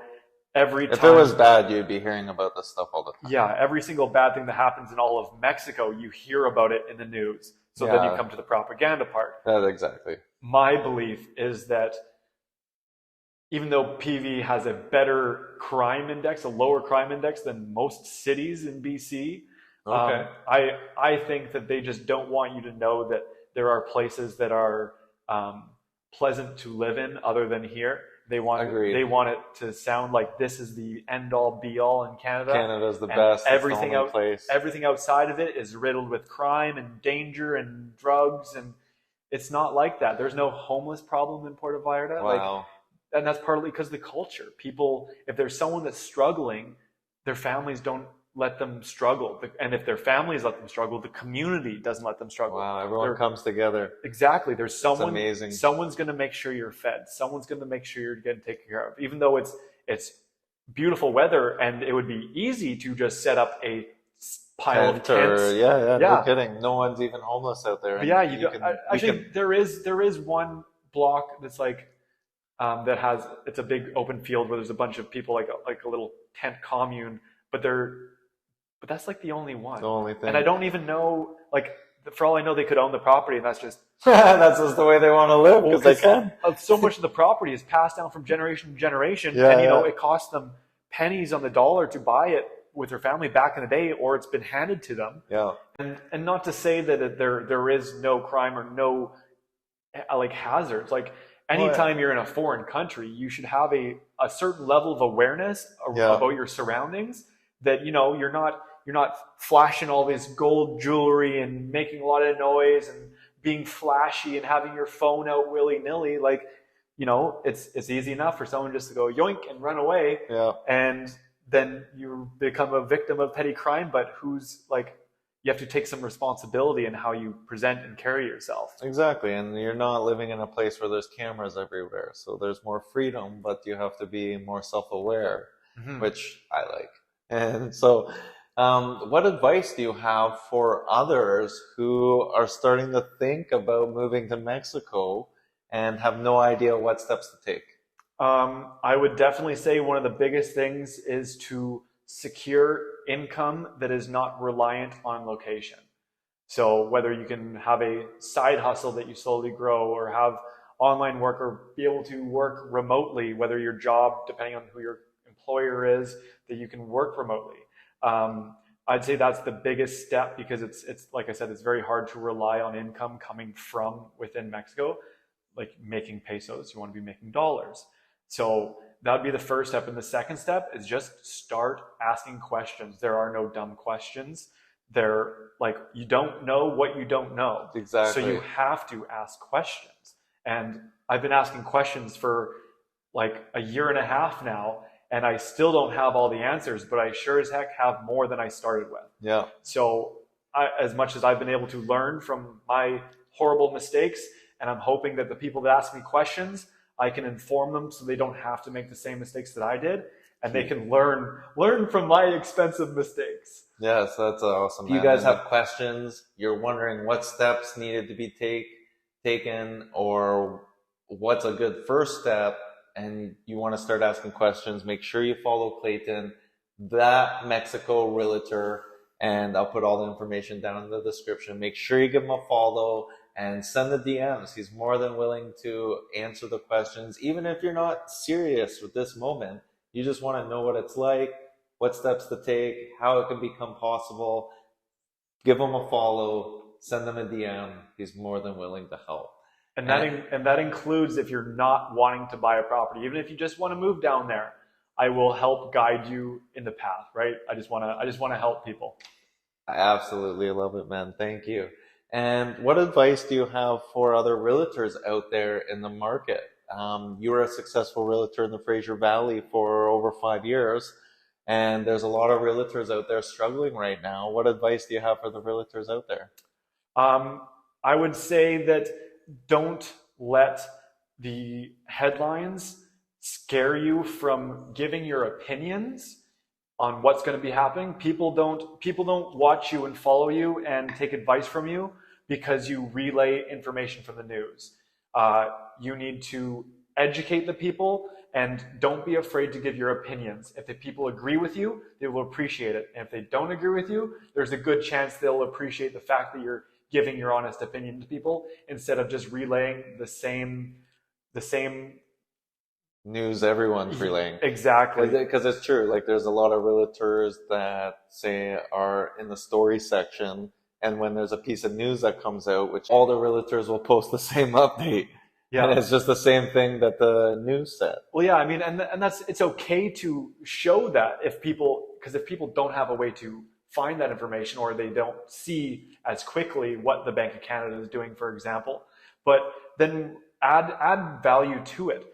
if it was bad, you'd be hearing about this stuff all the time. Yeah, every single bad thing that happens in all of Mexico, you hear about it in the news. So then you come to the propaganda part. Exactly. My belief is that even though PV has a better crime index, a lower crime index than most cities in BC, I think that they just don't want you to know that there are places that are pleasant to live in other than here. They want it to sound like this is the end all be all in Canada. Canada's the best. Everything it's the only place. Everything outside of it is riddled with crime and danger and drugs, and it's not like that. There's no homeless problem in Puerto Vallarta. Wow. And that's partly because of the culture. People, if there's someone that's struggling, their families don't let them struggle. And if their families let them struggle, the community doesn't let them struggle. Wow, everyone comes together. Exactly. There's someone. That's amazing. Someone's going to make sure you're fed. Someone's going to make sure you're getting taken care of. Even though it's beautiful weather and it would be easy to just set up a pile of tents. Yeah, no kidding. No one's even homeless out there. There is one block that's like that has, it's a big open field where there's a bunch of people like a little tent commune, but that's like the only one. The only thing. And I don't even know, like, for all I know, they could own the property, and that's just that's just the way they want to live because they can. So much of the property is passed down from generation to generation, and it costs them pennies on the dollar to buy it with their family back in the day, or it's been handed to them. Yeah. And not to say that there is no crime or no like hazards. Like anytime you're in a foreign country, you should have a certain level of awareness about your surroundings. That you're not flashing all this gold jewelry and making a lot of noise and being flashy and having your phone out willy-nilly. Like, it's easy enough for someone just to go yoink and run away, Yeah. and then you become a victim of petty crime. But you have to take some responsibility in how you present and carry yourself. Exactly, and you're not living in a place where there's cameras everywhere, so there's more freedom, but you have to be more self-aware, Mm-hmm. which I like. And so, what advice do you have for others who are starting to think about moving to Mexico and have no idea what steps to take? I would definitely say one of the biggest things is to secure income that is not reliant on location. So whether you can have a side hustle that you slowly grow, or have online work, or be able to work remotely, whether your job, depending on who your employer is, that you can work remotely. I'd say that's the biggest step, because it's like I said, it's very hard to rely on income coming from within Mexico, like making pesos. You want to be making dollars. So that'd be the first step. And the second step is just start asking questions. There are no dumb questions. They're like, you don't know what you don't know. Exactly. So you have to ask questions. And I've been asking questions for like a year and a half now, and I still don't have all the answers, but I sure as heck have more than I started with. Yeah. So as much as I've been able to learn from my horrible mistakes, and I'm hoping that the people that ask me questions, I can inform them so they don't have to make the same mistakes that I did, and they can learn from my expensive mistakes. Yes, that's awesome. If you guys have questions, you're wondering what steps needed to be taken, or what's a good first step, and you want to start asking questions, make sure you follow Clayton, that Mexico realtor, and I'll put all the information down in the description. Make sure you give him a follow and send the DMs. He's more than willing to answer the questions, even if you're not serious with this moment. You just want to know what it's like, what steps to take, how it can become possible. Give him a follow, send him a DM. He's more than willing to help. And that includes if you're not wanting to buy a property, even if you just want to move down there, I will help guide you in the path, right? I just want to help people. I absolutely love it, man. Thank you. And what advice do you have for other realtors out there in the market? You were a successful realtor in the Fraser Valley for over 5 years, and there's a lot of realtors out there struggling right now. What advice do you have for the realtors out there? I would say that don't let the headlines scare you from giving your opinions on what's going to be happening. People don't watch you and follow you and take advice from you because you relay information from the news. You need to educate the people, and don't be afraid to give your opinions. If the people agree with you, they will appreciate it. And if they don't agree with you, there's a good chance they'll appreciate the fact that you're giving your honest opinion to people instead of just relaying the same news everyone's relaying. Exactly. Because it's true. Like, there's a lot of realtors that say are in the story section, and when there's a piece of news that comes out, which all the realtors will post the same update. Yeah. And it's just the same thing that the news said. Well, yeah, I mean, and it's okay to show that if people don't have a way to find that information, or they don't see as quickly what the Bank of Canada is doing, for example, but then add value to it.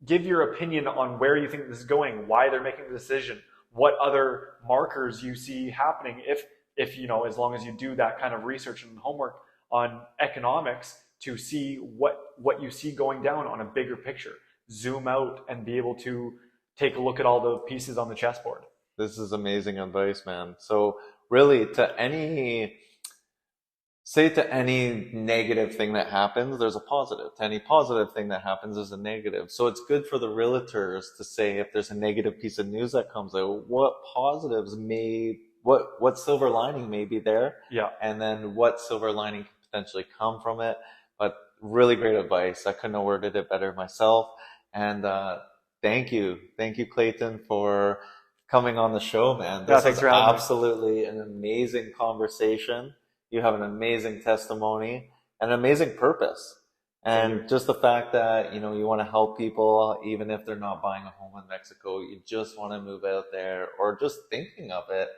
Give your opinion on where you think this is going, why they're making the decision, what other markers you see happening. If as long as you do that kind of research and homework on economics to see what you see going down on a bigger picture, zoom out and be able to take a look at all the pieces on the chessboard. This is amazing advice, man. So really, to any negative thing that happens, there's a positive. To any positive thing that happens, there's a negative. So it's good for the realtors to say, if there's a negative piece of news that comes out, what positives what silver lining may be there. Yeah. And then what silver lining can potentially come from it. But really great advice. I couldn't have worded it better myself. And thank you, Clayton, for coming on the show, man. This is absolutely an amazing conversation. You have an amazing testimony, an amazing purpose. And just the fact that, you want to help people, even if they're not buying a home in Mexico, you just want to move out there, or just thinking of it,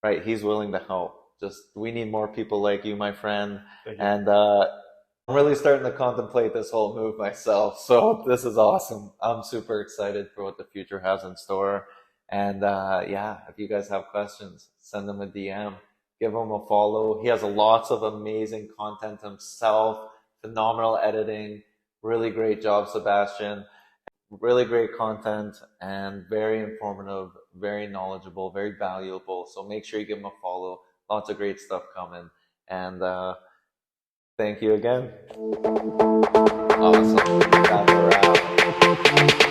right? He's willing to help. just we need more people like you, my friend. Thank you. And I'm really starting to contemplate this whole move myself. So this is awesome. I'm super excited for what the future has in store. And yeah, if you guys have questions, send him a DM, give him a follow. He has lots of amazing content himself, phenomenal editing, really great job, Sebastian. Really great content and very informative, very knowledgeable, very valuable. So make sure you give him a follow. Lots of great stuff coming. And thank you again. Awesome. That's a wrap.